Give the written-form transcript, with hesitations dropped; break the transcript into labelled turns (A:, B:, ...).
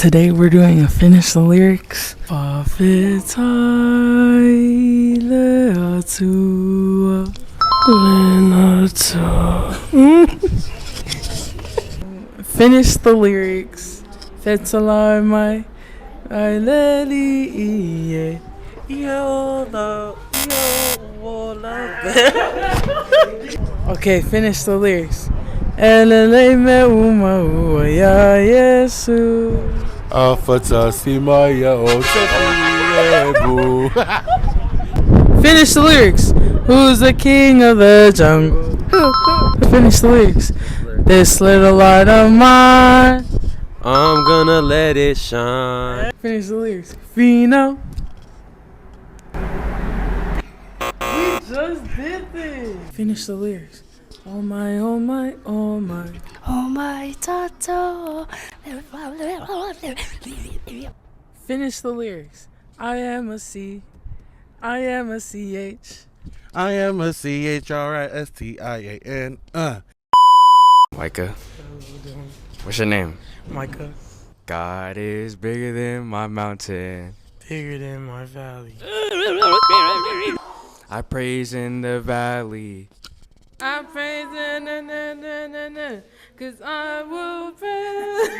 A: Today we're doing a finish the lyrics. Finish the lyrics. Fetsalar my lily. Okay, finish the lyrics. Finish the lyrics. Who's the king of the jungle? Finish the lyrics. This little light of mine,
B: I'm gonna let it shine.
A: Finish the lyrics. Fino. We just did this. Finish the lyrics. Oh my, oh my, oh my.
C: Oh my Tato.
A: Finish the lyrics. I am a C. I am a CH.
D: I am a CHRISTIAN.
B: Micah, what's your name?
A: Micah.
B: God is bigger than my mountain.
A: Bigger than my valley.
B: I praise in the valley.
A: I praise cause I will praise.